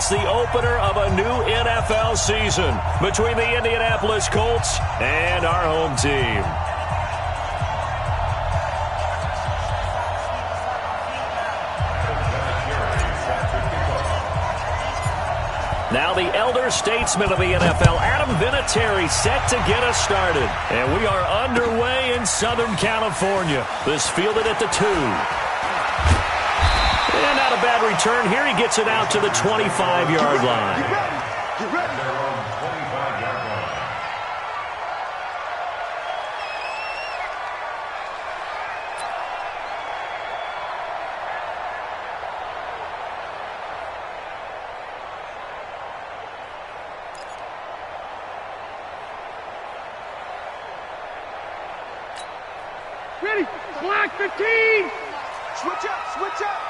It's the opener of a new NFL season between the Indianapolis Colts and our home team. Now the elder statesman of the NFL, Adam Vinatieri, set to get us started. And we are underway in Southern California. This fielded at the 2. And not a bad return. Here he gets it out to the 25-yard line. Get ready. Ready, black 15! Switch up, switch up!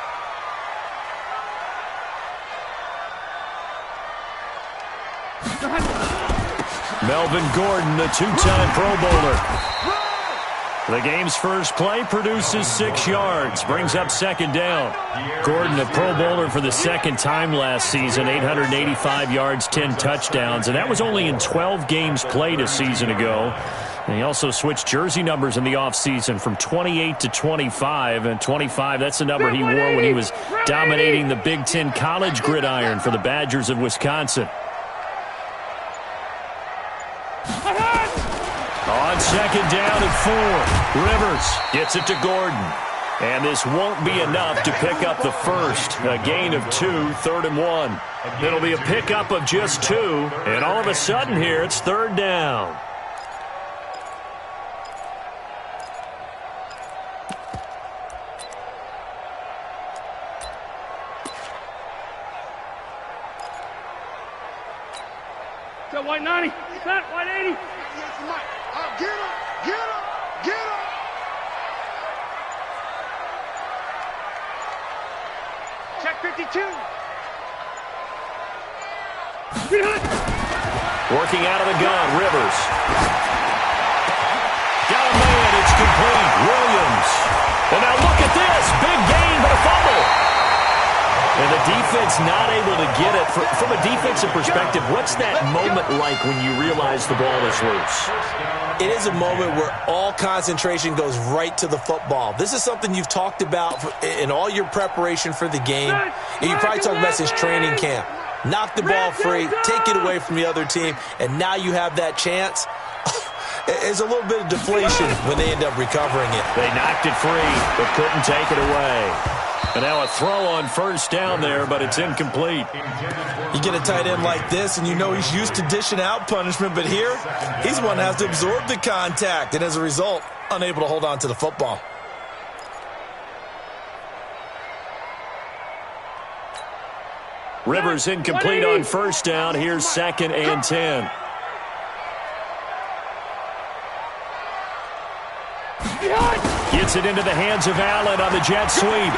Melvin Gordon, the two-time Pro Bowler. The game's first play produces 6 yards, brings up second down. Gordon, a Pro Bowler for the second time last season, 885 yards, 10 touchdowns, and that was only in 12 games played a season ago. And he also switched jersey numbers in the offseason from 28 to 25. And 25, that's the number he wore when he was dominating the Big Ten college gridiron for the Badgers of Wisconsin. On second down and 4, Rivers gets it to Gordon. And this won't be enough to pick up the first. A gain of 2, 3rd and 1. It'll be a pickup of just 2. And all of a sudden here, it's 3rd down. Set white 90, set white 80. Get him, get him, get him! Check 52. Working out of the gun, Rivers. Got a man, it's complete. Williams. And now look at this, big gain, but a fumble. And the defense not able to get it. From a defensive perspective, what's that moment like when you realize the ball is loose? It is a moment where all concentration goes right to the football. This is something you've talked about in all your preparation for the game. And you probably talked about since training camp. Knock the ball free, take it away from the other team, and now you have that chance. There's a little bit of deflation when they end up recovering it. They knocked it free, but couldn't take it away. And now a throw on first down there, but it's incomplete. You get a tight end like this, and you know he's used to dishing out punishment, but here, he's the one that has to absorb the contact, and as a result, unable to hold on to the football. Rivers incomplete on first down. Here's 2nd and 10. Gets it into the hands of Allen on the jet sweep.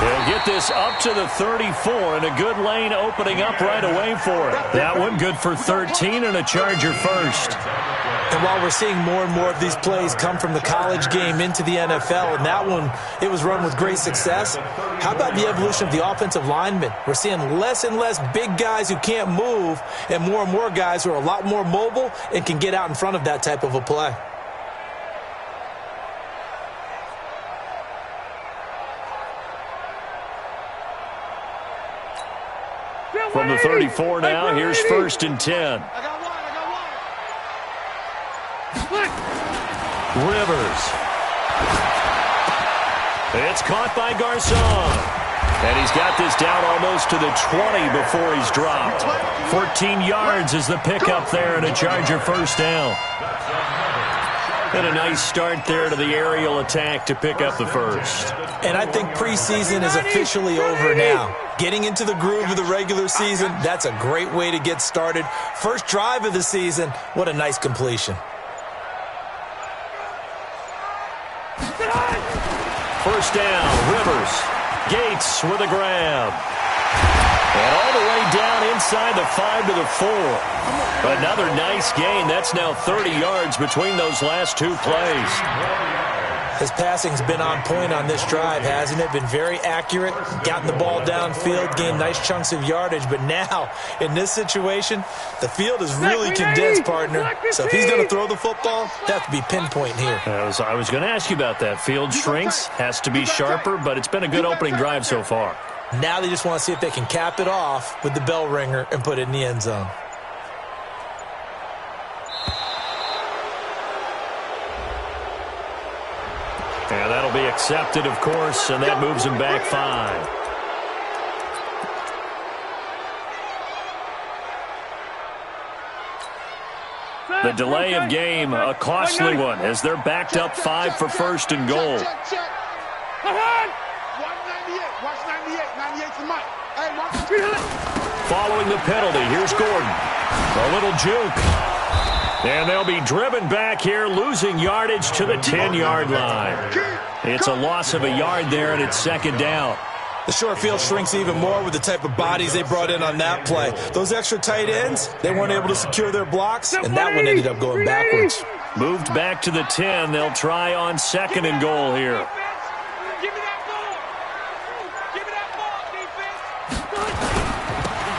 They'll get this up to the 34, and a good lane opening up right away for it. That one good for 13 and a Charger first. And while we're seeing more and more of these plays come from the college game into the NFL, and that one, it was run with great success, how about the evolution of the offensive linemen? We're seeing less and less big guys who can't move and more guys who are a lot more mobile and can get out in front of that type of a play. From the 34 now, here's 1st and 10. I got one. Rivers. It's caught by Garcon. And he's got this down almost to the 20 before he's dropped. 14 yards is the pickup there and a Charger first down. And a nice start there to the aerial attack to pick up the first. And I think preseason is officially over now. Getting into the groove of the regular season, that's a great way to get started. First drive of the season, what a nice completion. First down, Rivers. Gates with a grab. And all the way down inside the 5 to the 4. Another nice gain. That's now 30 yards between those last 2 plays. His passing's been on point on this drive, hasn't it? Been very accurate, gotten the ball downfield, gained nice chunks of yardage. But now, in this situation, the field is really condensed, partner. So if he's going to throw the football, they have to be pinpoint here. I was going to ask you about that. Field shrinks, has to be sharper, but it's been a good opening drive so far. Now they just want to see if they can cap it off with the bell ringer and put it in the end zone. And that'll be accepted, of course, and that moves him back 5. The delay of game, a costly one, as they're backed up 5 for first and goal. Following the penalty, here's Gordon. A little juke. And they'll be driven back here, losing yardage to the 10-yard line. It's a loss of a yard there, and it's second down. The short field shrinks even more with the type of bodies they brought in on that play. Those extra tight ends, they weren't able to secure their blocks, and that one ended up going backwards. Moved back to the 10. They'll try on second and goal here.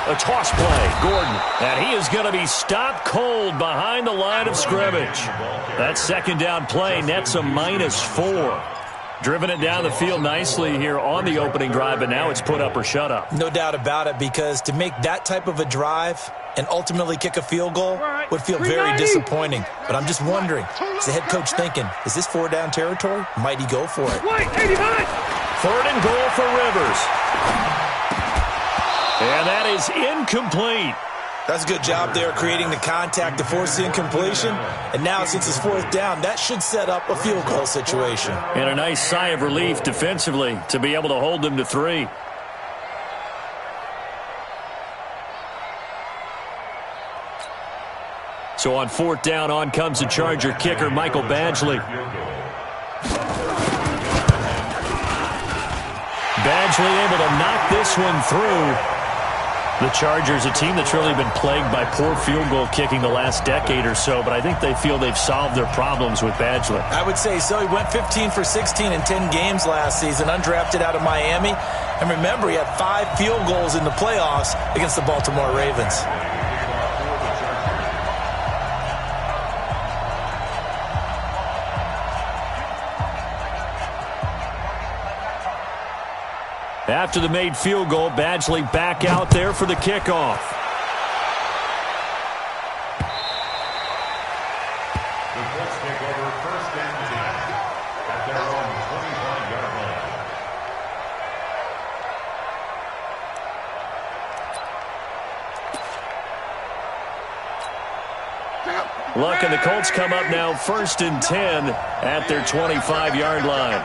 A toss play, Gordon, and he is going to be stopped cold behind the line of scrimmage. That second down play nets a -4. Driven it down the field nicely here on the opening drive, but now it's put up or shut up. No doubt about it, because to make that type of a drive and ultimately kick a field goal would feel very disappointing. But I'm just wondering, is the head coach thinking, is this 4-down territory? Might he go for it? Third and goal for Rivers. And that is incomplete. That's a good job there creating the contact to force the incompletion. And now, since it's 4th down, that should set up a field goal situation. And a nice sigh of relief defensively to be able to hold them to 3. So on 4th down, on comes the Charger kicker, Michael Badgley. Badgley able to knock this one through. The Chargers, a team that's really been plagued by poor field goal kicking the last decade or so, but I think they feel they've solved their problems with Badgley. I would say so. He went 15 for 16 in 10 games last season, undrafted out of Miami. And remember, he had 5 field goals in the playoffs against the Baltimore Ravens. After the made field goal, Badgley back out there for the kickoff. The Colts take over 1st and 10 at their own 25-yard line. Luck and the Colts come up now 1st and 10 at their 25-yard line.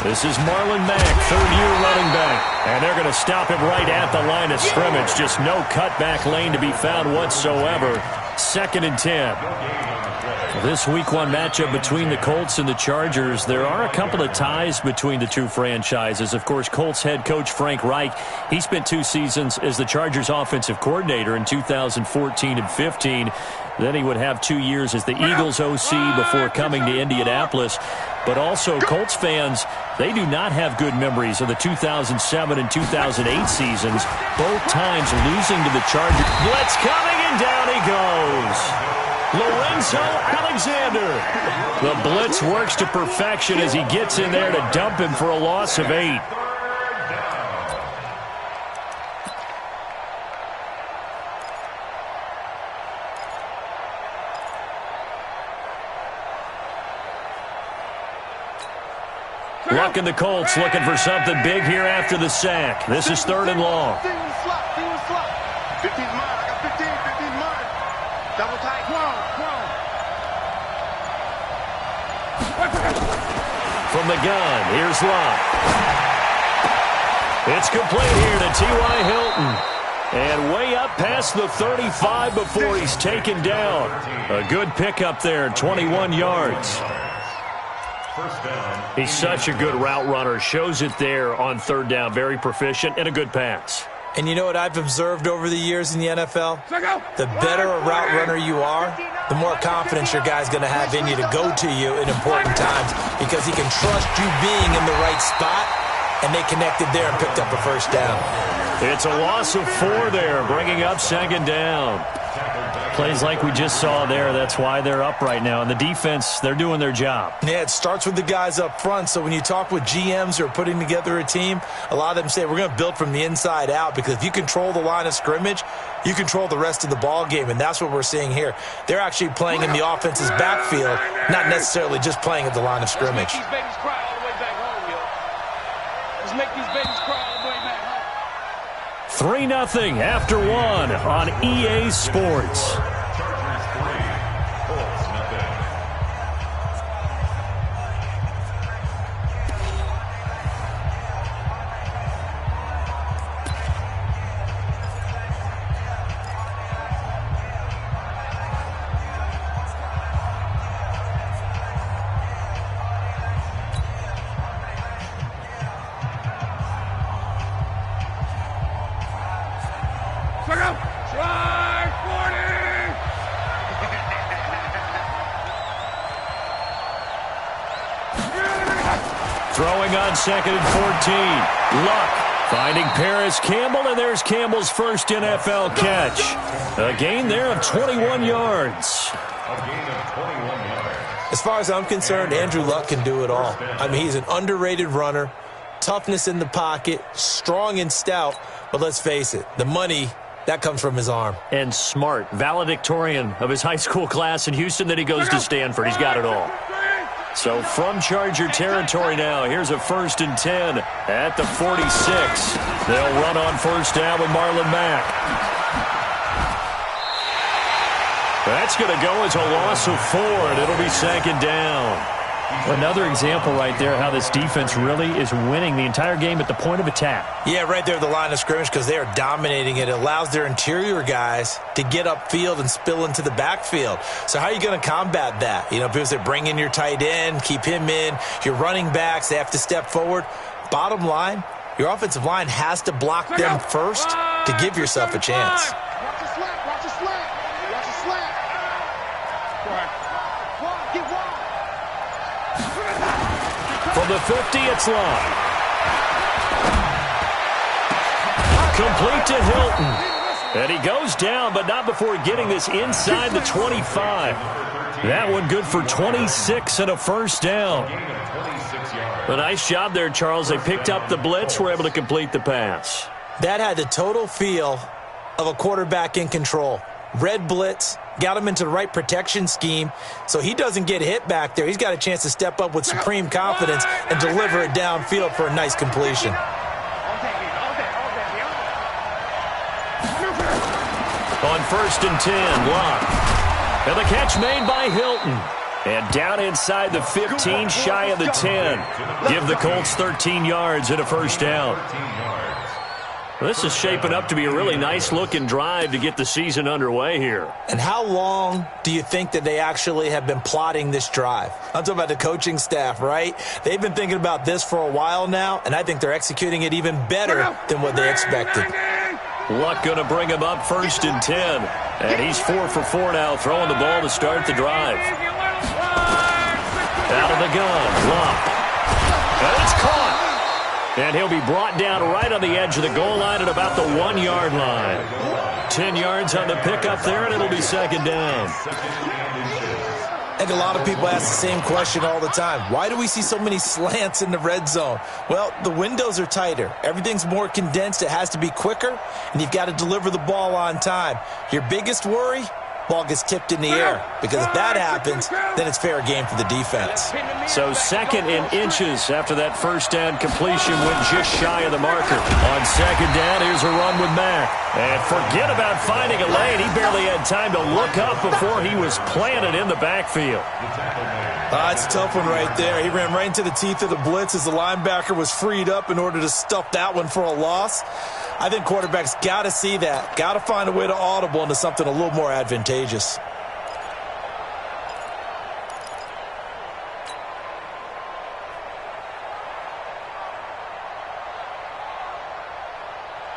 This is Marlon Mack, 3rd-year running back. And they're going to stop him right at the line of scrimmage. Just no cutback lane to be found whatsoever. 2nd and 10. This Week 1 matchup between the Colts and the Chargers, there are a couple of ties between the two franchises. Of course, Colts head coach Frank Reich, he spent 2 seasons as the Chargers offensive coordinator in 2014 and 15. Then he would have 2 years as the Eagles OC before coming to Indianapolis. But also, Colts fans, they do not have good memories of the 2007 and 2008 seasons, both times losing to the Chargers. Blitz coming, and down he goes. Lorenzo Alexander. The blitz works to perfection as he gets in there to dump him for a loss of 8. Luck and the Colts looking for something big here after the sack. This is 3rd and long. 15's mine. I got 15. 15's mine. Double tight. From the gun, here's Luck. It's complete here to T.Y. Hilton. And way up past the 35 before he's taken down. A good pickup there, 21 yards. He's such a good route runner. Shows it there on 3rd down. Very proficient and a good pass. And you know what I've observed over the years in the NFL? The better a route runner you are, the more confidence your guy's going to have in you to go to you in important times because he can trust you being in the right spot, and they connected there and picked up a first down. It's a loss of 4 there, bringing up second down. Plays like we just saw there. That's why they're up right now. And the defense, they're doing their job. Yeah, it starts with the guys up front. So when you talk with GMs who are putting together a team, a lot of them say we're going to build from the inside out because if you control the line of scrimmage, you control the rest of the ball game. And that's what we're seeing here. They're actually playing in the offense's backfield, not necessarily just playing at the line of scrimmage. Let's make these babies cry all the way back home, yo. Let's make these babies cry all the way back home. 3-0 after 1 on EA Sports. Throwing on 2nd and 14. Luck finding Paris Campbell, and there's Campbell's first NFL catch. A gain there of 21 yards. As far as I'm concerned, Andrew Luck can do it all. I mean, he's an underrated runner, toughness in the pocket, strong and stout, but let's face it, the money, that comes from his arm. And smart, valedictorian of his high school class in Houston, then he goes to Stanford. He's got it all. So from Charger territory now, here's a 1st and 10 at the 46. They'll run on first down with Marlon Mack. That's going to go as a loss of 4, and it'll be 2nd down. Another example right there how this defense really is winning the entire game at the point of attack. Yeah, right there at the line of scrimmage because they are dominating it. It allows their interior guys to get upfield and spill into the backfield. So how are you going to combat that? You know, because they bring in your tight end, keep him in. Your running backs, they have to step forward. Bottom line, your offensive line has to block them first to give yourself a chance. Watch the slap, watch the slap, watch the slap. Get wide. From the 50, it's long. Complete to Hilton. And he goes down, but not before getting this inside the 25. That one good for 26 and a first down. A nice job there, Charles. They picked up the blitz, were able to complete the pass. That had the total feel of a quarterback in control. Red blitz, got him into the right protection scheme, so he doesn't get hit back there. He's got a chance to step up with supreme confidence and deliver it downfield for a nice completion. On 1st and 10, Luck. And the catch made by Hilton. And down inside the 15, shy of the 10. Give the Colts 13 yards and a first down. This is shaping up to be a really nice-looking drive to get the season underway here. And how long do you think that they actually have been plotting this drive? I'm talking about the coaching staff, right? They've been thinking about this for a while now, and I think they're executing it even better than what they expected. Luck going to bring him up 1st and 10. And he's 4 for 4 now, throwing the ball to start the drive. Out of the gun, Luck. And it's caught. And he'll be brought down right on the edge of the goal line at about the 1-yard line. 10 yards on the pickup there, and it'll be 2nd down. I think a lot of people ask the same question all the time. Why do we see so many slants in the red zone? Well, the windows are tighter. Everything's more condensed. It has to be quicker, and you've got to deliver the ball on time. Your biggest worry? Ball gets tipped in the air, because if that happens, then it's fair game for the defense. So 2nd and inches after that first down completion went just shy of the marker. On 2nd down, here's a run with Mack. And forget about finding a lane. He barely had time to look up before he was planted in the backfield. It's a tough one right there. He ran right into the teeth of the blitz as the linebacker was freed up in order to stuff that one for a loss. I think quarterbacks got to see that. Got to find a way to audible into something a little more advantageous.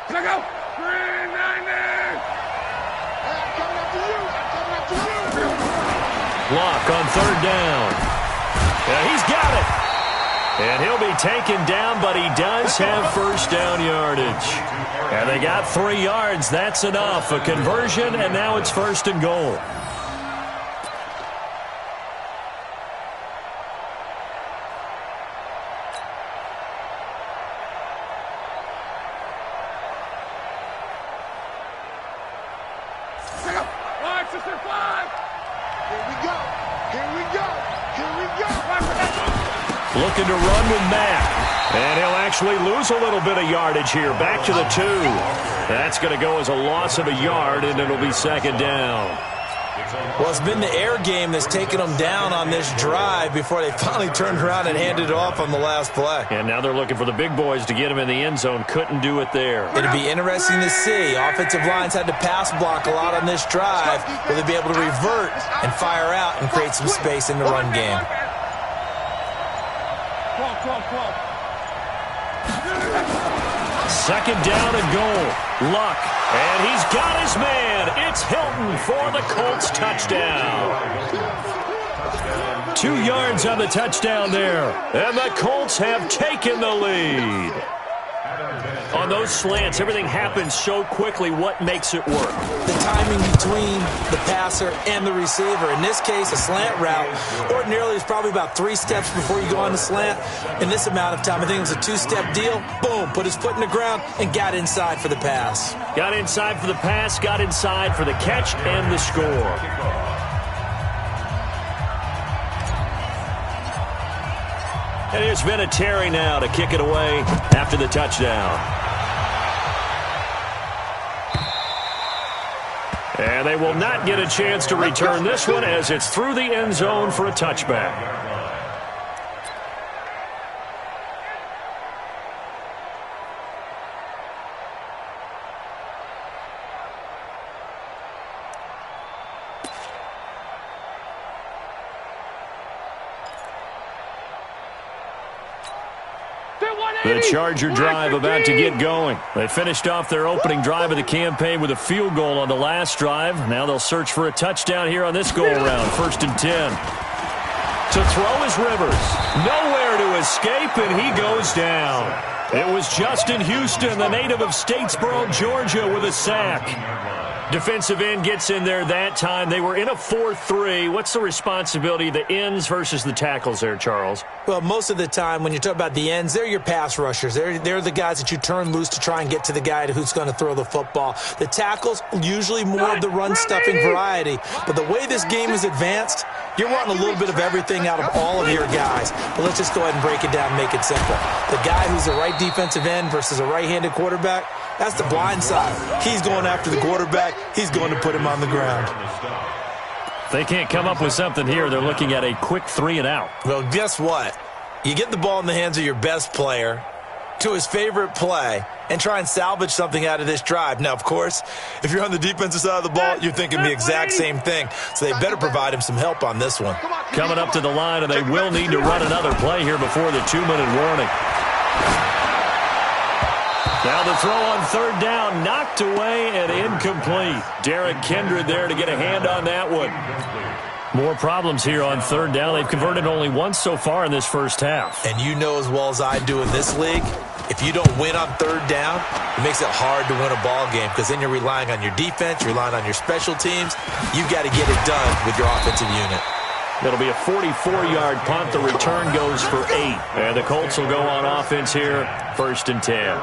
Can I go? Block on third down. Yeah, he's got it. And he'll be taken down, but he does have first down yardage. And they got 3 yards. That's enough. A conversion, and now it's first and goal. Looking to run with Mack. And he'll actually lose a little bit of yardage here. Back to the 2. That's going to go as a loss of a yard, and it'll be second down. Well, it's been the air game that's taken them down on this drive before they finally turned around and handed it off on the last play. And now they're looking for the big boys to get him in the end zone. Couldn't do it there. It'd be interesting to see. Offensive lines had to pass block a lot on this drive. Will they be able to revert and fire out and create some space in the run game? Second down and goal. Luck. And he's got his man. It's Hilton for the Colts touchdown. 2 yards on the touchdown there. And the Colts have taken the lead. On those slants, everything happens so quickly. What makes it work? The timing between the passer and the receiver. In this case, a slant route ordinarily is probably about 3 steps before you go on the slant. In this amount of time, I think it was a 2-step deal. Boom, put his foot in the ground and got inside for the pass. Got inside for the pass, got inside for the catch and the score. And here's Vinatieri now to kick it away after the touchdown. And they will not get a chance to return this one as it's through the end zone for a touchback. The Charger drive about to get going. They finished off their opening drive of the campaign with a field goal on the last drive. Now they'll search for a touchdown here on this go-around. 1st and 10. To throw is Rivers. Nowhere to escape, and he goes down. It was Justin Houston, the native of Statesboro, Georgia, with a sack. Defensive end gets in there that time. They were in a 4-3. What's the responsibility of the ends versus the tackles there, Charles? Well, most of the time when you talk about the ends, they're your pass rushers. They're the guys that you turn loose to try and get to the guy who's going to throw the football. The tackles, usually more of the run-stuffing variety. But the way this game is advanced, you're wanting a little bit of everything out of all of your guys. But let's just go ahead and break it down and make it simple. The guy who's a right defensive end versus a right-handed quarterback, that's the blind side. He's going after the quarterback. He's going to put him on the ground. If they can't come up with something here, they're looking at a quick 3-and-out. Well, guess what? You get the ball in the hands of your best player to his favorite play and try and salvage something out of this drive. Now, of course, if you're on the defensive side of the ball, you're thinking the exact same thing. So they better provide him some help on this one. Coming up to the line, and they will need to run another play here before the 2-minute warning. Now the throw on third down, knocked away and incomplete. Derek Kindred there to get a hand on that one. More problems here on third down. They've converted only once so far in this first half. And you know as well as I do in this league, if you don't win on third down, it makes it hard to win a ball game because then you're relying on your defense, you're relying on your special teams. You've got to get it done with your offensive unit. It'll be a 44-yard punt. The return goes for 8. And the Colts will go on offense here, 1st and 10.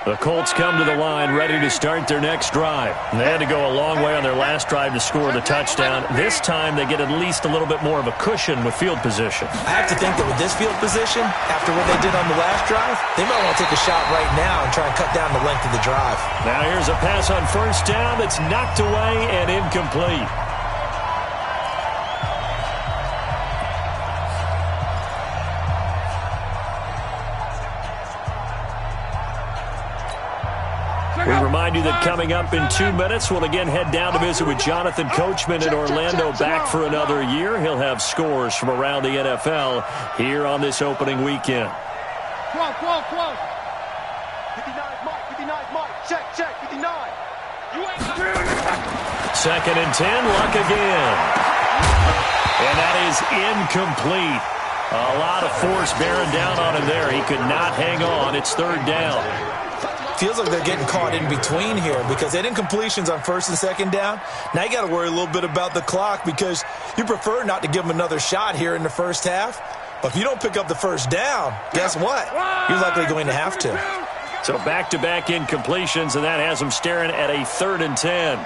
The Colts come to the line ready to start their next drive. They had to go a long way on their last drive to score the touchdown. This time they get at least a little bit more of a cushion with field position. I have to think that with this field position, after what they did on the last drive, they might want to take a shot right now and try and cut down the length of the drive. Now here's a pass on first down that's knocked away and incomplete. We remind you that coming up in 2 minutes, we'll again head down to visit with Jonathan Coachman in Orlando, back for another year. He'll have scores from around the NFL here on this opening weekend. 12, 12, 12. 59, Mike, 59, Mike. Check, 59. You ain't Second and 10, Luck again. And that is incomplete. A lot of force bearing down on him there. He could not hang on. It's third down. Feels like they're getting caught in between here because they didn't completions on first and second down. Now you got to worry a little bit about the clock because you prefer not to give them another shot here in the first half. But if you don't pick up the first down, guess what? You're likely going to have to. So back-to-back incompletions, and that has them staring at a third and 10.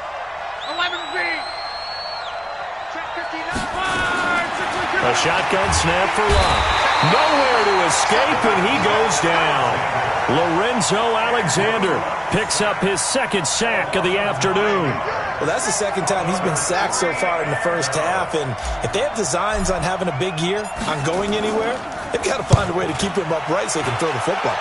11 feet. Check 59. A shotgun snap for Luck. Nowhere to escape, and he goes down. Lorenzo Alexander picks up his second sack of the afternoon. Well, that's the second time he's been sacked so far in the first half, and if they have designs on having a big year, on going anywhere, they've got to find a way to keep him upright so he can throw the football.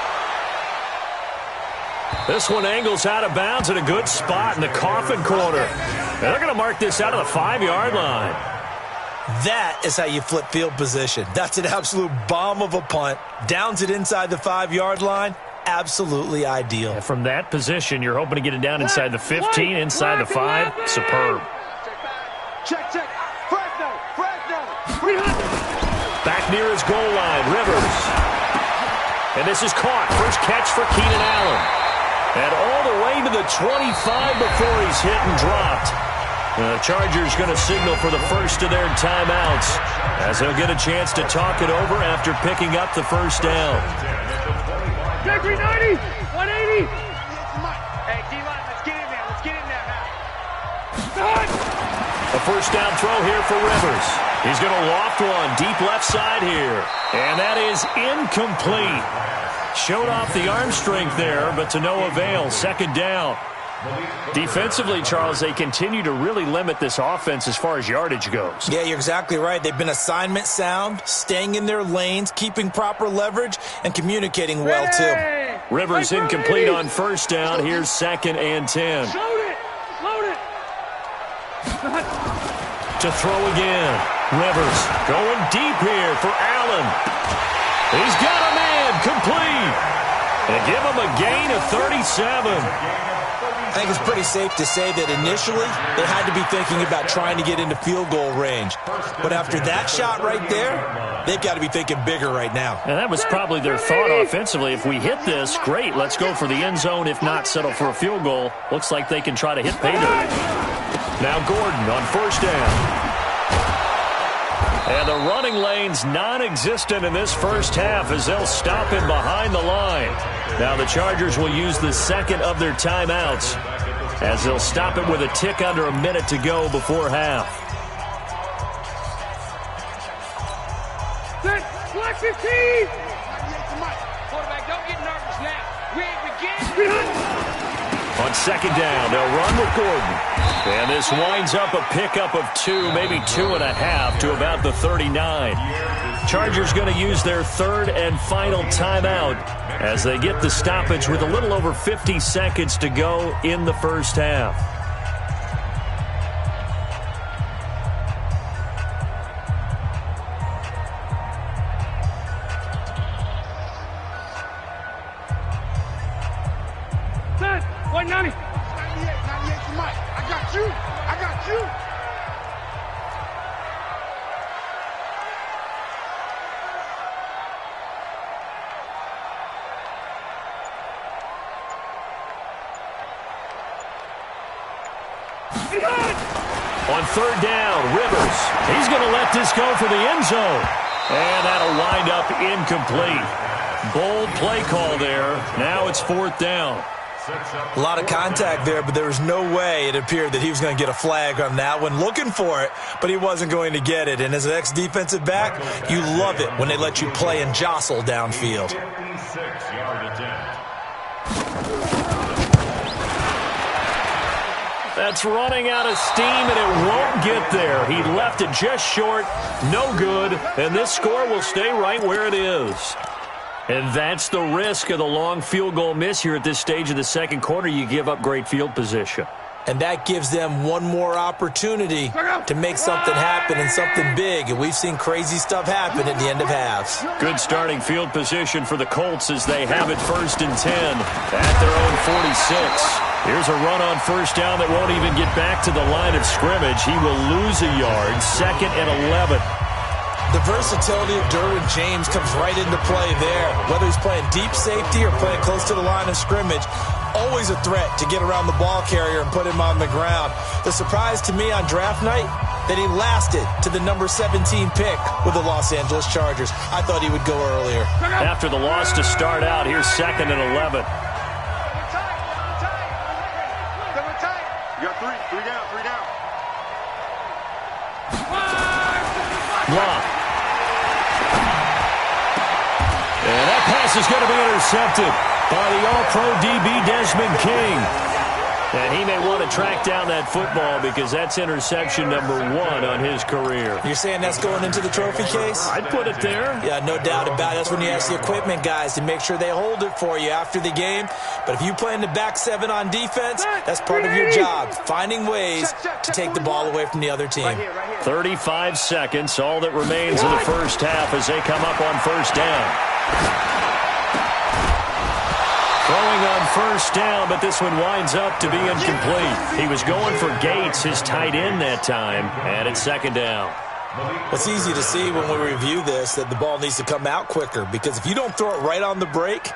This one angles out of bounds at a good spot in the coffin corner. And they're going to mark this out of the 5-yard line. That is how you flip field position. That's an absolute bomb of a punt. Downs it inside the 5-yard line. Absolutely ideal. And from that position, you're hoping to get it down inside the 15, inside the 5. Superb. Check. Fresno. Back near his goal line, Rivers. And this is caught. First catch for Keenan Allen. And all the way to the 25 before he's hit and dropped. The Chargers going to signal for the first of their timeouts as they'll get a chance to talk it over after picking up the first down. 390, 180. Hey, D-line, let's get in there. Let's get in there now. A first down throw here for Rivers. He's going to loft one deep left side here. And that is incomplete. Showed off the arm strength there, but to no avail. Second down. Defensively, Charles, they continue to really limit this offense as far as yardage goes. Yeah, you're exactly right. They've been assignment sound, staying in their lanes, keeping proper leverage, and communicating well, too. Rivers incomplete on first down. Here's second and 10. Load it. To throw again. Rivers going deep here for Allen. He's got a man complete. And give him a gain of 37. I think it's pretty safe to say that initially they had to be thinking about trying to get into field goal range. But after that shot right there, they've got to be thinking bigger right now. And that was probably their thought offensively. If we hit this, great, let's go for the end zone. If not, settle for a field goal. Looks like they can try to hit pay dirt. Now Gordon on first down. And the running lane's non-existent in this first half as they'll stop him behind the line. Now the Chargers will use the second of their timeouts as they'll stop it with a tick under a minute to go before half. Black 15. Quarterback, don't get nervous now. We begin. On second down, they'll run with Gordon. And this winds up a pickup of 2, maybe 2.5 to about the 39. Chargers going to use their third and final timeout as they get the stoppage with a little over 50 seconds to go in the first half. Set. 190. 98 for Mike. I got you. On third down, Rivers. He's going to let this go for the end zone. And that'll wind up incomplete. Bold play call there. Now it's fourth down. A lot of contact there, but there was no way it appeared that he was going to get a flag on that one. Looking for it, but he wasn't going to get it. And as an ex-defensive back, you love it when they let you play and jostle downfield. That's running out of steam, and it won't get there. He left it just short, no good, and this score will stay right where it is. And that's the risk of the long field goal miss here at this stage of the second quarter. You give up great field position. And that gives them one more opportunity to make something happen and something big. And we've seen crazy stuff happen at the end of halves. Good starting field position for the Colts as they have it 1st and 10 at their own 46. Here's a run on first down that won't even get back to the line of scrimmage. He will lose a yard. 2nd and 11. The versatility of Derwin James comes right into play there. Whether he's playing deep safety or playing close to the line of scrimmage, always a threat to get around the ball carrier and put him on the ground. The surprise to me on draft night, that he lasted to the number 17 pick with the Los Angeles Chargers. I thought he would go earlier. After the loss to start out, here's 2nd and 11. You got three down. Block. And that pass is going to be intercepted by the All-Pro DB Desmond King. And he may want to track down that football because that's interception number 1 on his career. You're saying that's going into the trophy case? I'd put it there. Yeah, no doubt about it. That's when you ask the equipment guys to make sure they hold it for you after the game. But if you play in the back 7 on defense, that's part of your job, finding ways to take the ball away from the other team. 35 seconds, all that remains in the first half as they come up on first down. Throwing on first down, but this one winds up to be incomplete. He was going for Gates, his tight end that time, and it's 2nd down. It's easy to see when we review this that the ball needs to come out quicker, because if you don't throw it right on the break,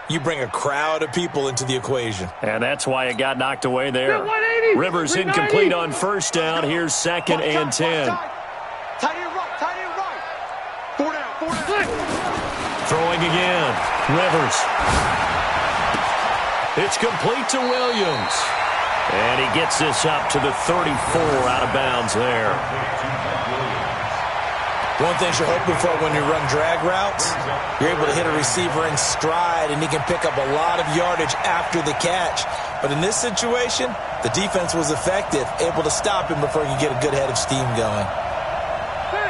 you bring a crowd of people into the equation. And that's why it got knocked away there. Rivers incomplete on first down. Here's 2nd and 10. Tight end right. 4 down. Throwing again. Rivers. It's complete to Williams. And he gets this up to the 34 out of bounds there. One thing you're hoping for when you run drag routes, you're able to hit a receiver in stride, and he can pick up a lot of yardage after the catch. But in this situation, the defense was effective, able to stop him before he could get a good head of steam going.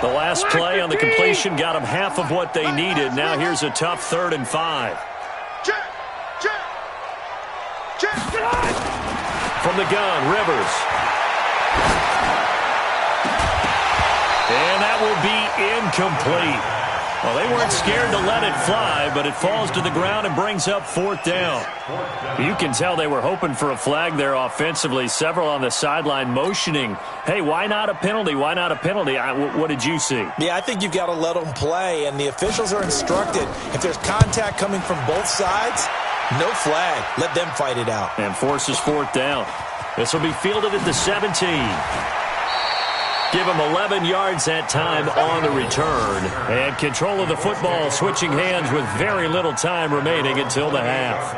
The last play on the completion got them half of what they needed. Now here's a tough 3rd and 5. From the gun, Rivers. And that will be incomplete. Well, they weren't scared to let it fly, but it falls to the ground and brings up 4th down. You can tell they were hoping for a flag there offensively. Several on the sideline motioning, hey, why not a penalty? Why not a penalty? What did you see? Yeah, I think you've got to let them play, and the officials are instructed. If there's contact coming from both sides, no flag. Let them fight it out. And forces 4th down. This will be fielded at the 17. Give him 11 yards that time on the return. And control of the football switching hands with very little time remaining until the half.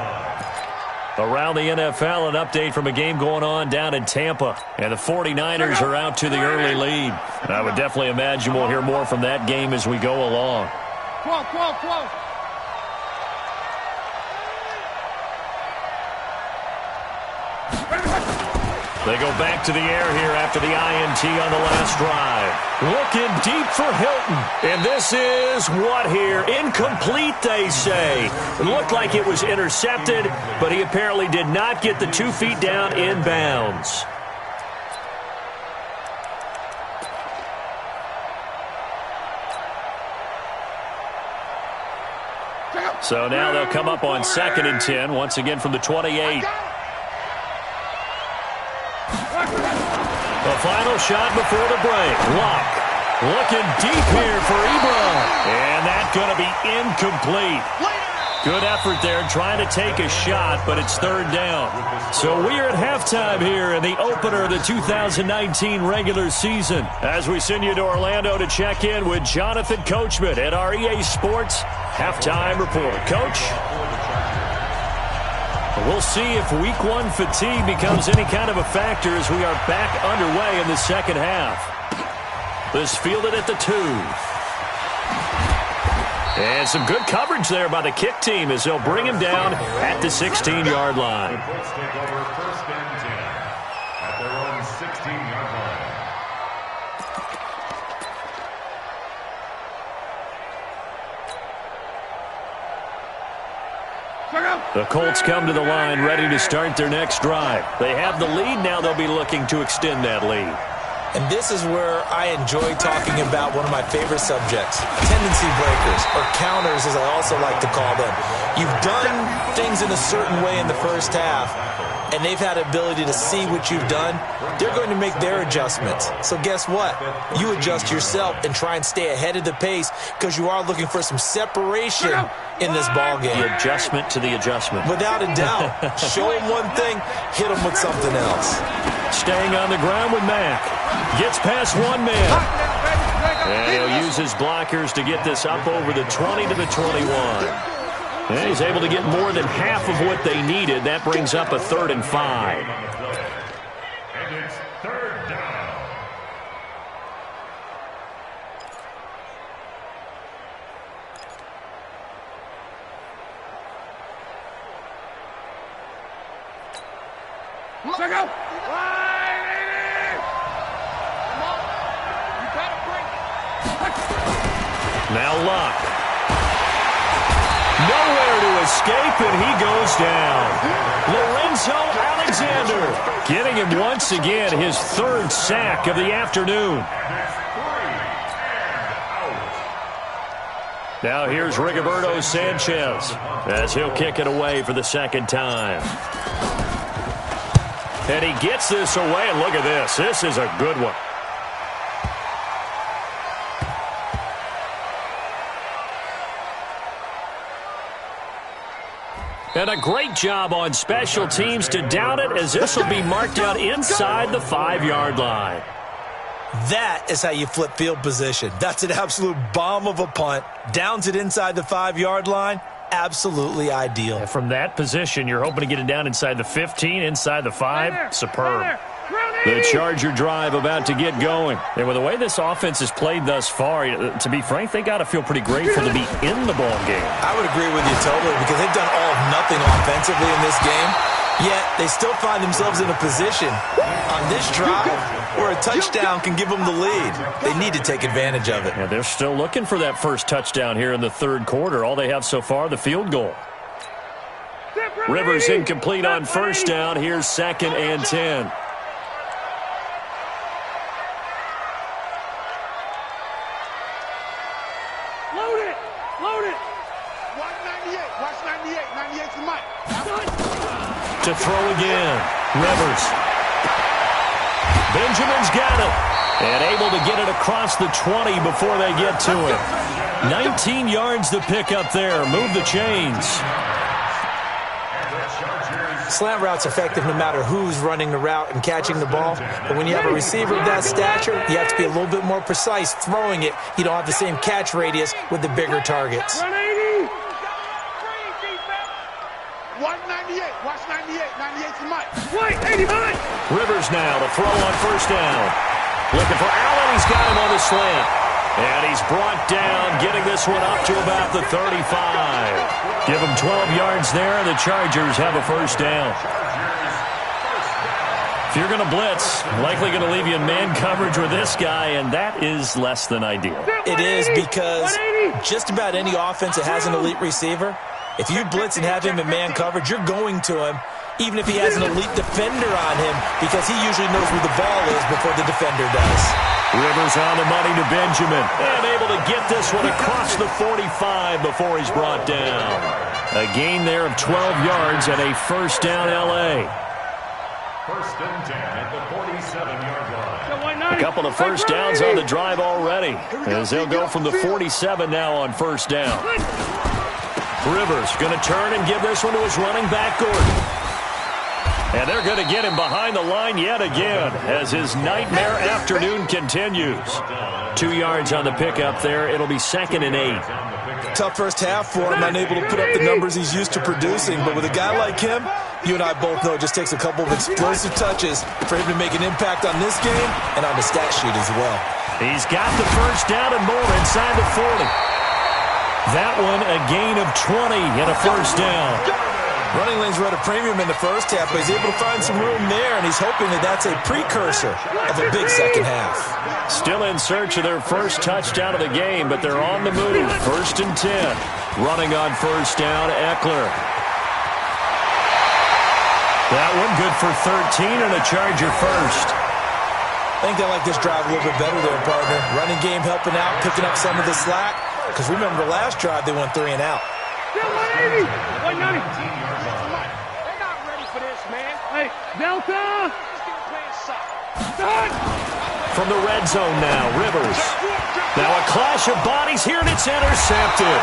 Around the NFL, an update from a game going on down in Tampa. And the 49ers are out to the early lead. And I would definitely imagine we'll hear more from that game as we go along. Close. They go back to the air here after the INT on the last drive. Looking deep for Hilton. And this is what here? Incomplete, they say. It looked like it was intercepted, but he apparently did not get the 2 feet down in bounds. So now they'll come up on 2nd and 10, once again from the 28. The final shot before the break. Luck looking deep here for Ebron. And that's going to be incomplete. Good effort there trying to take a shot, but it's 3rd down. So we are at halftime here in the opener of the 2019 regular season. As we send you to Orlando to check in with Jonathan Coachman at our EA Sports Halftime Report. Coach? We'll see if Week 1 fatigue becomes any kind of a factor as we are back underway in the second half. This fielded at the 2. And some good coverage there by the kick team as they'll bring him down at the 16-yard line. The Colts take over 1st and 10 at their own 16-yard line. The Colts come to the line ready to start their next drive. They have the lead. Now they'll be looking to extend that lead. And this is where I enjoy talking about one of my favorite subjects, tendency breakers, or counters as I also like to call them. You've done things in a certain way in the first half, and they've had ability to see what you've done. They're going to make their adjustments. So guess what? You adjust yourself and try and stay ahead of the pace because you are looking for some separation in this ball game. The adjustment to the adjustment. Without a doubt. Show them one thing, hit them with something else. Staying on the ground with Mack. Gets past one man. And he'll use his blockers to get this up over the 20 to the 21. And he's able to get more than half of what they needed. That brings up a 3rd and 5. And it's 3rd down. Check out. Now Luck. Nowhere to escape, and he goes down. Lorenzo Alexander getting him once again his 3rd sack of the afternoon. Now here's Rigoberto Sanchez as he'll kick it away for the 2nd time. And he gets this away, and look at this. This is a good one. And a great job on special teams to down it, as this will be marked out inside the 5-yard line. That is how you flip field position. That's an absolute bomb of a punt. Downs it inside the 5-yard line. Absolutely ideal. And from that position, you're hoping to get it down inside the 15, inside the 5. Superb. The Charger drive about to get going. And with the way this offense has played thus far, to be frank, they got to feel pretty grateful to be in the ball game. I would agree with you totally because they've done all of nothing offensively in this game, yet they still find themselves in a position on this drive where a touchdown can give them the lead. They need to take advantage of it. Yeah, they're still looking for that first touchdown here in the 3rd quarter. All they have so far, the field goal. Rivers incomplete on 1st down. Here's 2nd and 10. To throw again. Rivers. Benjamin's got it. And able to get it across the 20 before they get to it. 19 yards to pick up there. Move the chains. Slant route's effective no matter who's running the route and catching the ball. But when you have a receiver of that stature, you have to be a little bit more precise throwing it. You don't have the same catch radius with the bigger targets. 198. Watch 98. 98's the mic. Wait, 89. Rivers now to throw on 1st down. Looking for Allen. He's got him on the slant. And he's brought down, getting this one up to about the 35. Give him 12 yards there, and the Chargers have a 1st down. If you're going to blitz, likely going to leave you in man coverage with this guy, and that is less than ideal. It is because just about any offense that has an elite receiver, if you blitz and have him in man coverage, you're going to him, even if he has an elite defender on him, because he usually knows where the ball is before the defender does. Rivers on the money to Benjamin, and able to get this one across the 45 before he's brought down. A gain there of 12 yards and a 1st down L.A. 1st and 10 at the 47-yard line. A couple of 1st downs on the drive already, as they'll go from the 47 now on 1st down. Rivers going to turn and give this one to his running back, Gordon. And they're going to get him behind the line yet again as his nightmare afternoon continues. 2 yards on the pickup there. It'll be 2nd and 8. Tough first half for him, unable to put up the numbers he's used to producing. But with a guy like him, you and I both know it just takes a couple of explosive touches for him to make an impact on this game and on the stat sheet as well. He's got the 1st down and more inside the 40. That one a gain of 20 and a 1st down. Running lanes were at a premium in the first half, but he's able to find some room there, and he's hoping that that's a precursor of a big second half. Still in search of their first touchdown of the game, but they're on the move. 1st and 10. Running on 1st down, Eckler. That one good for 13 and a Charger first. I think they like this drive a little bit better there, partner. Running game helping out, picking up some of the slack. Because remember, the last drive, they went 3 and out. 180! 190! They're not ready for this, man. Hey, Delta! From the red zone now, Rivers. Now a clash of bodies here, and it's intercepted.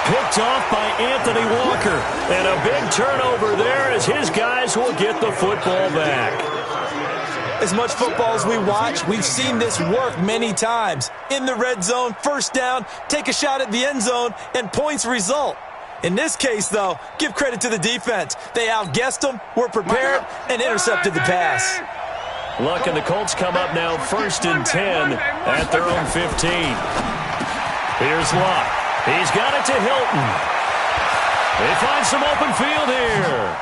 Picked off by Anthony Walker. And a big turnover there as his guys will get the football back. As much football as we watch, we've seen this work many times. In the red zone, first down, take a shot at the end zone, and points result. In this case, though, give credit to the defense. They outguessed them, were prepared, and intercepted the pass. Luck and the Colts come up now 1st and 10 at their own 15. Here's Luck. He's got it to Hilton. They find some open field here.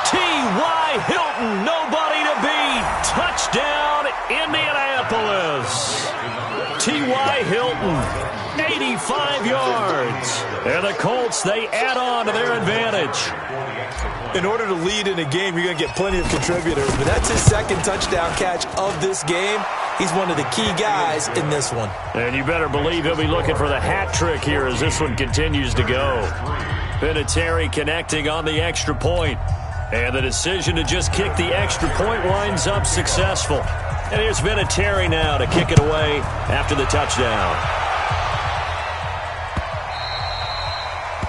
T.Y. Hilton, nobody to beat. Touchdown, Indianapolis. T.Y. Hilton, 85 yards. And the Colts, they add on to their advantage. In order to lead in a game, you're going to get plenty of contributors, but that's his second touchdown catch of this game. He's one of the key guys in this one. And you better believe he'll be looking for the hat trick here as this one continues to go. Vinatieri connecting on the extra point. And the decision to just kick the extra point winds up successful. And here's Vinatieri now to kick it away after the touchdown.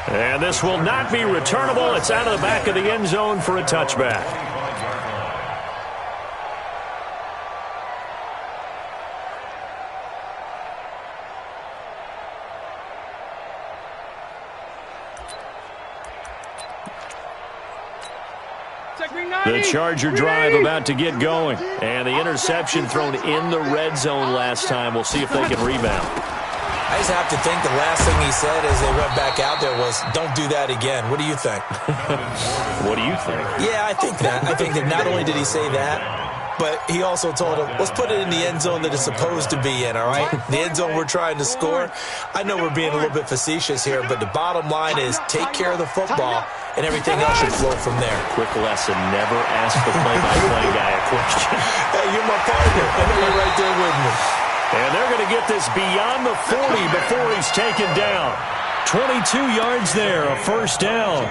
And this will not be returnable. It's out of the back of the end zone for a touchback. The Charger drive about to get going. And the interception thrown in the red zone last time. We'll see if they can rebound. I just have to think the last thing he said as they went back out there was, don't do that again. What do you think? What do you think? Yeah, I think that. I think that not only did he say that, but he also told him, let's put it in the end zone that it's supposed to be in, all right? The end zone we're trying to score. I know we're being a little bit facetious here, but the bottom line is take care of the football, and everything else should flow from there. Quick lesson, never ask the play-by-play guy a question. Hey, you're my partner. I know you're right there with me. And they're going to get this beyond the 40 before he's taken down. 22 yards there, a first down.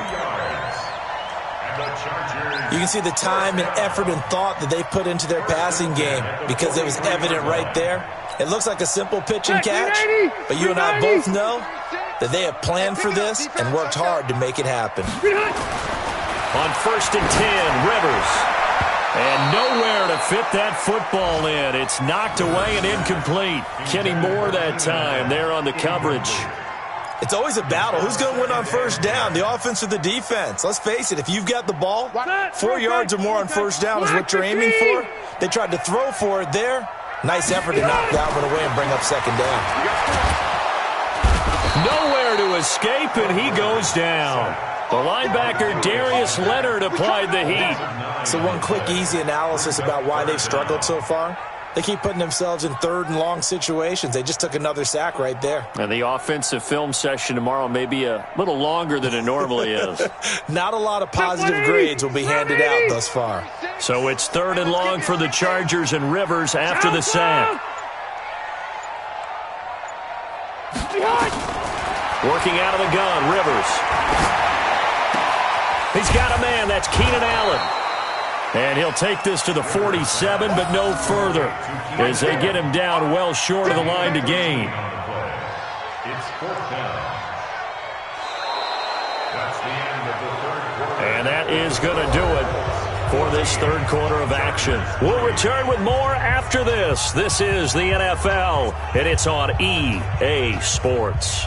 You can see the time and effort and thought that they put into their passing game because it was evident right there. It looks like a simple pitch and catch, but you and I both know that they have planned for this and worked hard to make it happen. On 1st and 10, Rivers. And nowhere to fit that football in. It's knocked away and incomplete. Kenny Moore that time there on the coverage. It's always a battle. Who's going to win on first down, the offense or the defense? Let's face it, if you've got the ball, 4 yards or more on first down is what you're aiming for. They tried to throw for it there. Nice effort to knock that one away and bring up second down. Nowhere to escape, and he goes down. The linebacker, Darius Leonard, applied the heat. So one quick, easy analysis about why they've struggled so far. They keep putting themselves in third and long situations. They just took another sack right there. And the offensive film session tomorrow may be a little longer than it normally is. Not a lot of positive grades will be handed out thus far. So it's 3rd and long for the Chargers and Rivers after the sack. Working out of the gun, Rivers. He's got a man. That's Keenan Allen. And he'll take this to the 47, but no further as they get him down well short of the line to gain. It's 4th down. That's the end of the 3rd quarter. And that is going to do it for this 3rd quarter of action. We'll return with more after this. This is the NFL, and it's on EA Sports.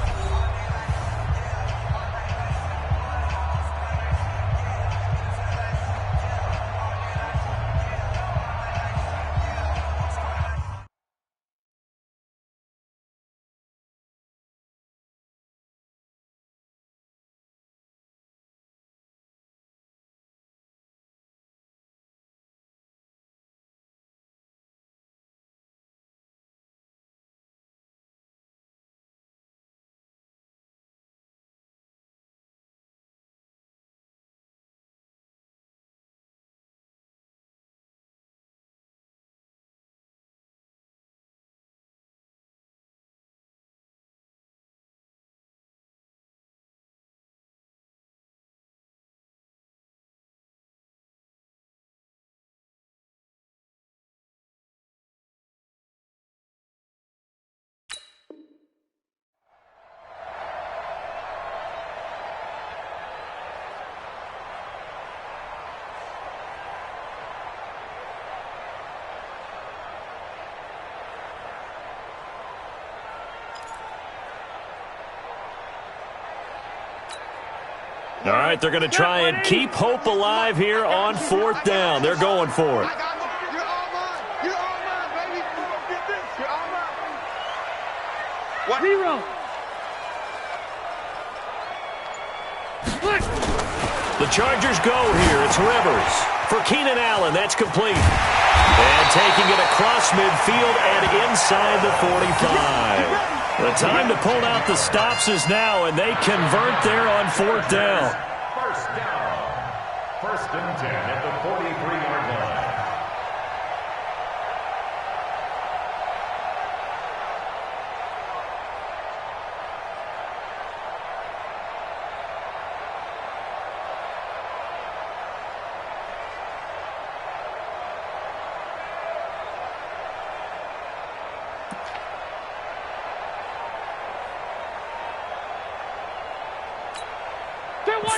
All right, they're going to try and keep hope alive here on 4th down. They're going for it. You're all mine. You're all mine, baby. You're going to get this. You're all mine. What? Hero. The Chargers go here. It's Rivers. For Keenan Allen, that's complete. And taking it across midfield and inside the 45. The time to pull out the stops is now, and they convert there on 4th down. First down. 1st and 10 at the 43-yard line.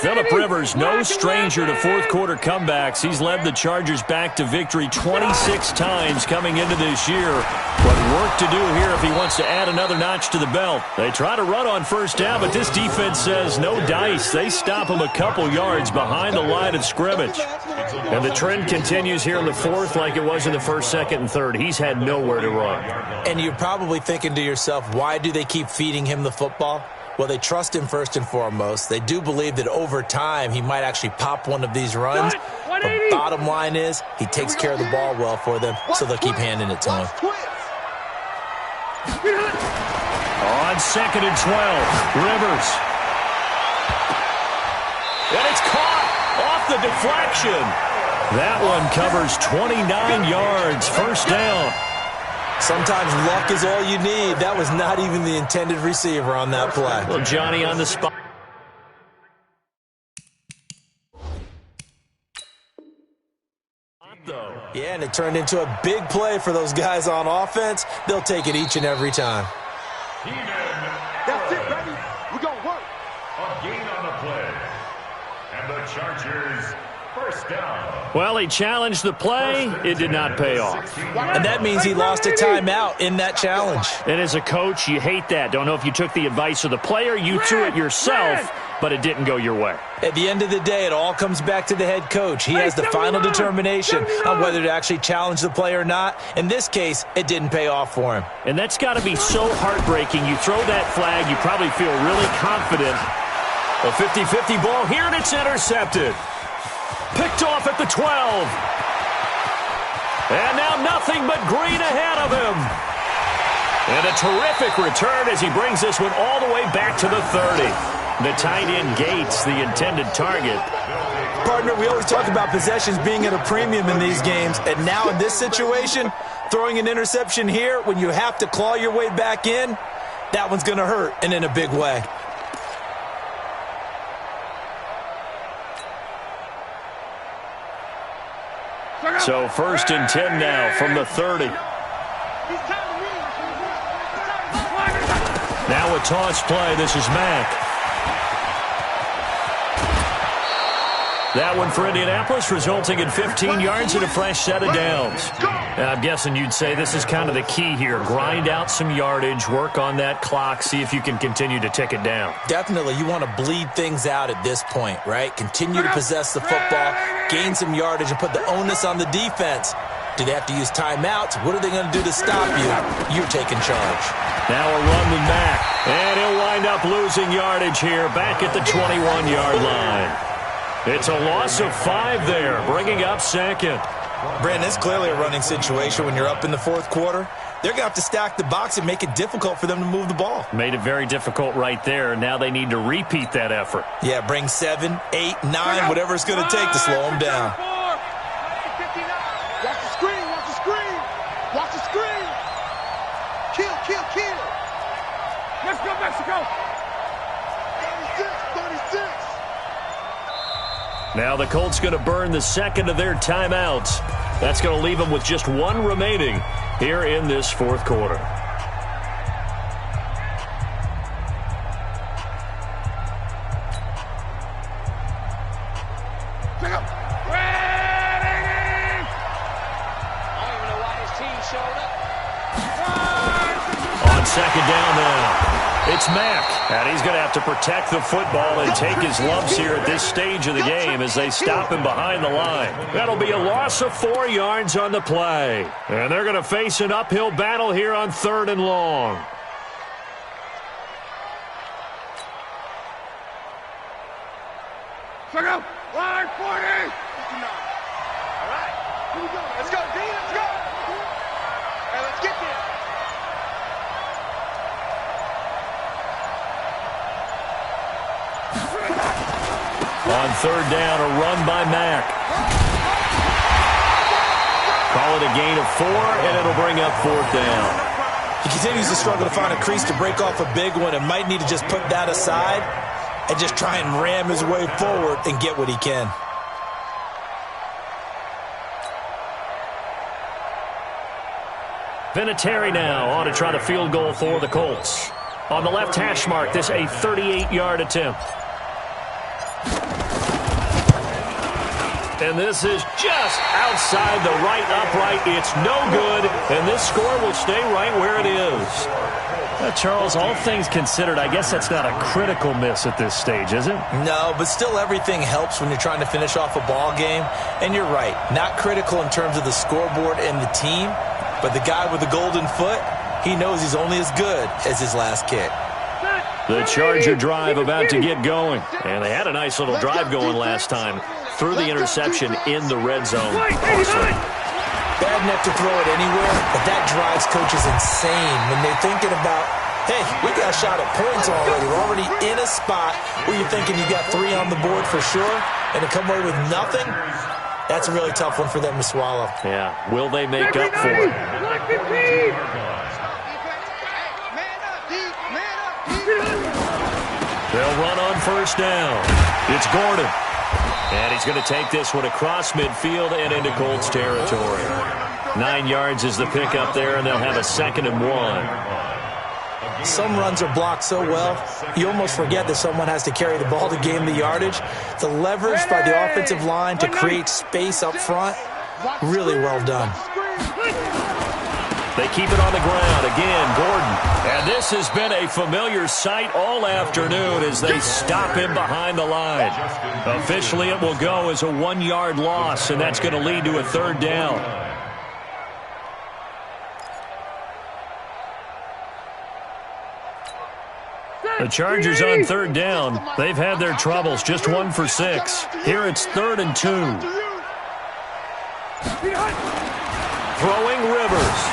Phillip Rivers, no stranger to fourth-quarter comebacks. He's led the Chargers back to victory 26 times coming into this year. But work to do here if he wants to add another notch to the belt. They try to run on 1st down, but this defense says no dice. They stop him a couple yards behind the line of scrimmage. And the trend continues here in the 4th like it was in the 1st, 2nd, and 3rd. He's had nowhere to run. And you're probably thinking to yourself, why do they keep feeding him the football? Well, they trust him first and foremost. They do believe that over time he might actually pop one of these runs. But bottom line is he takes care of the ball well for them, so they'll keep handing it to him. On 2nd and 12, Rivers. And it's caught off the deflection. That one covers 29 yards, 1st down. Sometimes luck is all you need. That was not even the intended receiver on that play. Well, Johnny on the spot. Yeah, and it turned into a big play for those guys on offense. They'll take it each and every time. That's it, baby. We're going to work. A gain on the play. And the Chargers, 1st down. Well, he challenged the play. It did not pay off. And that means he lost a timeout in that challenge. And as a coach, you hate that. Don't know if you took the advice of the player. You threw it yourself, but it didn't go your way. At the end of the day, it all comes back to the head coach. He has the final determination on whether to actually challenge the play or not. In this case, it didn't pay off for him. And that's got to be so heartbreaking. You throw that flag, you probably feel really confident. A 50-50 ball here, and it's intercepted. Picked off at the 12. And now nothing but green ahead of him. And a terrific return as he brings this one all the way back to the 30. The tight end Gates, the intended target. Partner, we always talk about possessions being at a premium in these games. And now in this situation, throwing an interception here when you have to claw your way back in, that one's going to hurt, and in a big way. So 1st and 10 now from the 30. Now a toss play. This is Mack. That one for Indianapolis, resulting in 15 yards and a fresh set of downs. I'm guessing you'd say this is kind of the key here. Grind out some yardage, work on that clock, see if you can continue to tick it down. Definitely. You want to bleed things out at this point, right? Continue to possess the football, gain some yardage, and put the onus on the defense. Do they have to use timeouts? What are they going to do to stop you? You're taking charge. Now a run with Mack. And he'll wind up losing yardage here back at the 21-yard line. It's a loss of 5 there, bringing up 2nd. Brandon, it's clearly a running situation when you're up in the 4th quarter. They're going to have to stack the box and make it difficult for them to move the ball. Made it very difficult right there. Now they need to repeat that effort. Yeah, bring 7, 8, 9, whatever it's going to take to slow them down. Watch the screen. Watch the screen. Watch the screen. Kill, kill, kill. Let's go, Mexico. 36, 36. Now the Colts going to burn the 2nd of their timeouts. That's going to leave them with just 1 remaining here in this 4th quarter. On 2nd down now, It's Mack, and he's going to have to protect the football and take his lumps here at this stage of the game as they stop him behind the line. That'll be a loss of 4 yards on the play. And they're going to face an uphill battle here on 3rd and long. Check out. Line 40. 59. All right. Here we go. Let's go, D. Let's go. Hey, let's get there. On 3rd down, a run by Mack. Call it a gain of 4, and it'll bring up 4th down. He continues to struggle to find a crease to break off a big one and might need to just put that aside and just try and ram his way forward and get what he can. Vinatieri now on to try the field goal for the Colts. On the left hash mark, this a 38-yard attempt. And this is just outside the right upright. It's no good, and this score will stay right where it is. Charles, all things considered, I guess that's not a critical miss at this stage, is it? No, but still everything helps when you're trying to finish off a ball game. And you're right, not critical in terms of the scoreboard and the team, but the guy with the golden foot, he knows he's only as good as his last kick. The Charger drive about to get going. And they had a nice little drive going last time. Threw the interception in the red zone. Awesome. Bad net to throw it anywhere, but that drives coaches insane when they're thinking about, hey, we got a shot at points already. We're already in a spot where you're thinking you got 3 on the board for sure, and to come away with nothing, that's a really tough one for them to swallow. Yeah, will they make up for it? They'll run on 1st down. It's Gordon. And he's going to take this one across midfield and into Colts territory. 9 yards is the pickup there, and they'll have a 2nd and 1. Some runs are blocked so well, you almost forget that someone has to carry the ball to gain the yardage. The leverage by the offensive line to create space up front, really well done. They keep it on the ground. Again, Gordon. And this has been a familiar sight all afternoon as they stop him behind the line. Officially, it will go as a 1-yard loss, and that's going to lead to a 3rd down. The Chargers on 3rd down. They've had their troubles, just 1 for 6. Here it's 3rd and 2. Throwing Rivers.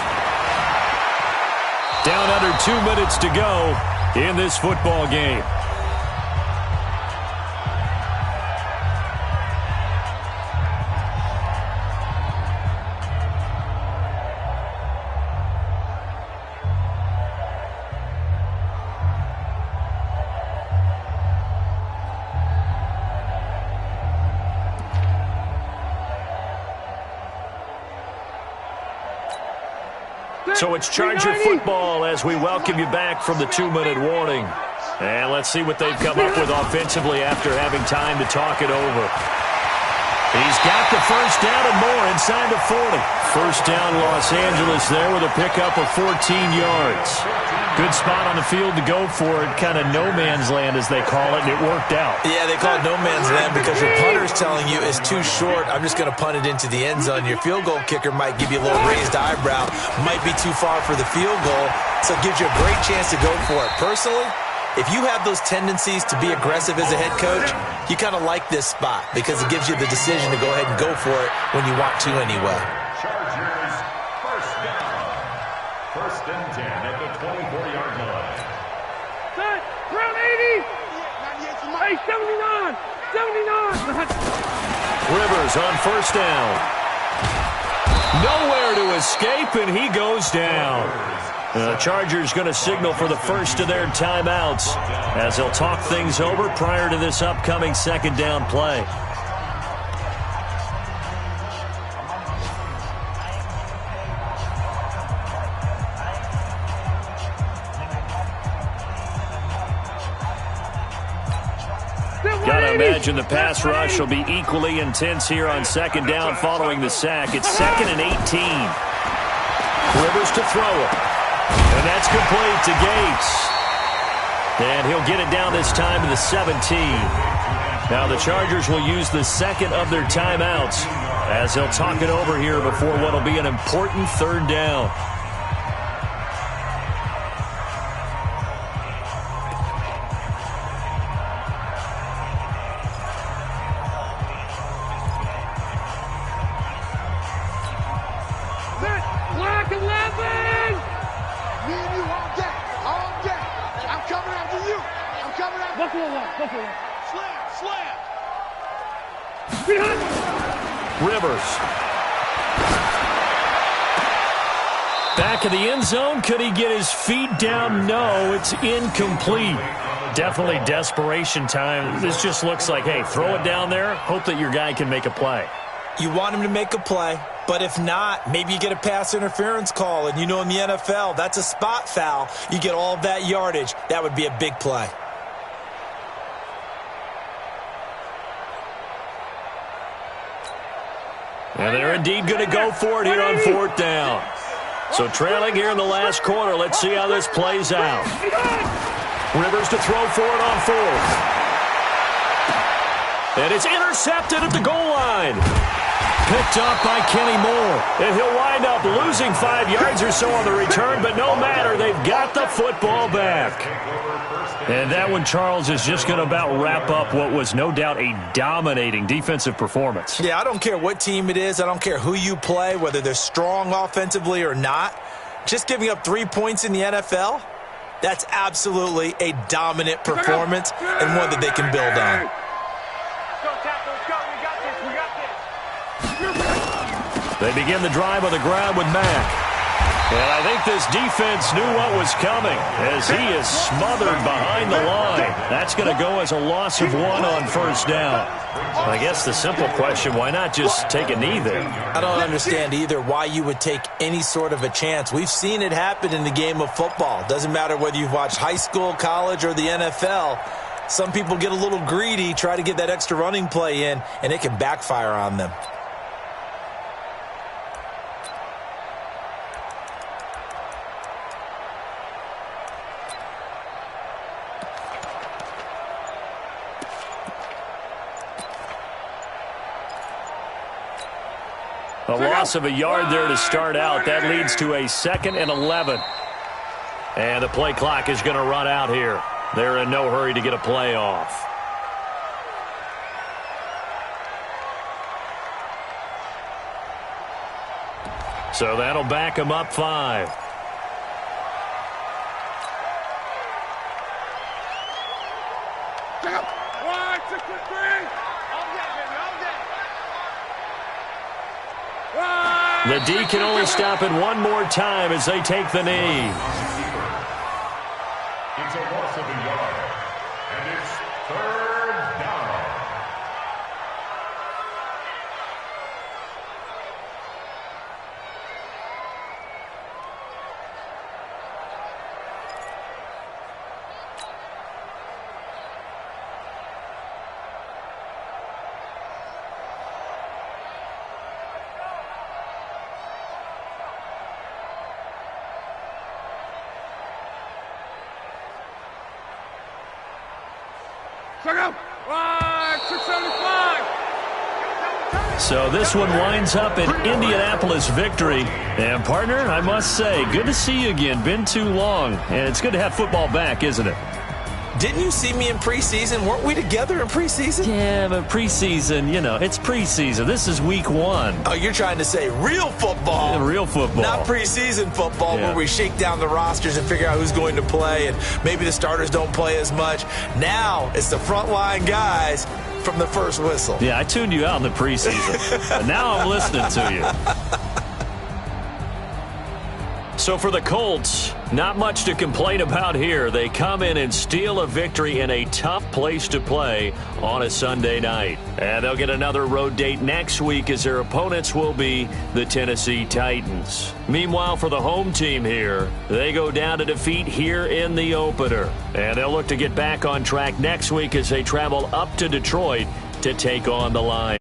Down under 2 minutes to go in this football game. So it's Charger football as we welcome you back from the 2-minute warning. And let's see what they've come up with offensively after having time to talk it over. He's got the 1st down and more inside the 40. 1st down Los Angeles there with a pickup of 14 yards. Good spot on the field to go for it. Kind of no man's land, as they call it, and it worked out. Yeah, they call it no man's land because your punter is telling you it's too short. I'm just going to punt it into the end zone. Your field goal kicker might give you a little raised eyebrow. Might be too far for the field goal, so it gives you a great chance to go for it. Personally, if you have those tendencies to be aggressive as a head coach, you kind of like this spot because it gives you the decision to go ahead and go for it when you want to anyway. Chargers, 1st down. 1st and 10 at the 24-yard line. Set, round 80. Hey, 79. 79. Rivers on 1st down. Nowhere to escape, and he goes down. The Chargers going to signal for the first of their timeouts as they'll talk things over prior to this upcoming 2nd down play. Got to imagine the pass rush will be equally intense here on 2nd down following the sack. It's 2nd and 18. Rivers to throw it. And that's complete to Gates. And he'll get it down this time to the 17. Now the Chargers will use the second of their timeouts as they'll talk it over here before what will be an important third down. Black 11! Me and you all day. All day. I'm coming after you. I'm coming after you. Buffalo one. Slam. Slam. Behind! Rivers. Back of the end zone. Could he get his feet down? No, it's incomplete. Definitely desperation time. This just looks like, hey, throw it down there. Hope that your guy can make a play. You want him to make a play, but if not, maybe you get a pass interference call. And you know in the NFL, that's a spot foul. You get all of that yardage. That would be a big play. And they're indeed going to go for it here on fourth down. So trailing here in the last quarter. Let's see how this plays out. Rivers to throw for it on fourth. And it's intercepted at the goal line. Picked up by Kenny Moore. And he'll wind up losing 5 yards or so on the return, but no matter, they've got the football back. And that one, Charles, is just going to about wrap up what was no doubt a dominating defensive performance. Yeah, I don't care what team it is. I don't care who you play, whether they're strong offensively or not. Just giving up 3 points in the NFL, that's absolutely a dominant performance and one that they can build on. They begin the drive on the ground with Mack. And I think this defense knew what was coming as he is smothered behind the line. That's going to go as a loss of 1 on first down. I guess the simple question, why not just take a knee there? I don't understand either why you would take any sort of a chance. We've seen it happen in the game of football. Doesn't matter whether you've watched high school, college, or the NFL. Some people get a little greedy, try to get that extra running play in, and it can backfire on them. A loss of a yard there to start out. That leads to a 2nd and 11. And the play clock is going to run out here. They're in no hurry to get a play off. So that'll back them up 5. The D can only stop it one more time as they take the knee. It's a loss of a yard, and it's 3rd down. So this one winds up an Indianapolis victory. And, partner, I must say, good to see you again. Been too long. And it's good to have football back, isn't it? Didn't you see me in preseason? Weren't we together in preseason? Yeah, but preseason, you know, it's preseason. This is week 1. Oh, you're trying to say real football. Yeah, real football. Not preseason football Yeah. where we shake down the rosters and figure out who's going to play and maybe the starters don't play as much. Now it's the frontline guys from the first whistle. Yeah, I tuned you out in the preseason. But now I'm listening to you. So for the Colts, not much to complain about here. They come in and steal a victory in a tough place to play on a Sunday night. And they'll get another road date next week as their opponents will be the Tennessee Titans. Meanwhile, for the home team here, they go down to defeat here in the opener. And they'll look to get back on track next week as they travel up to Detroit to take on the Lions.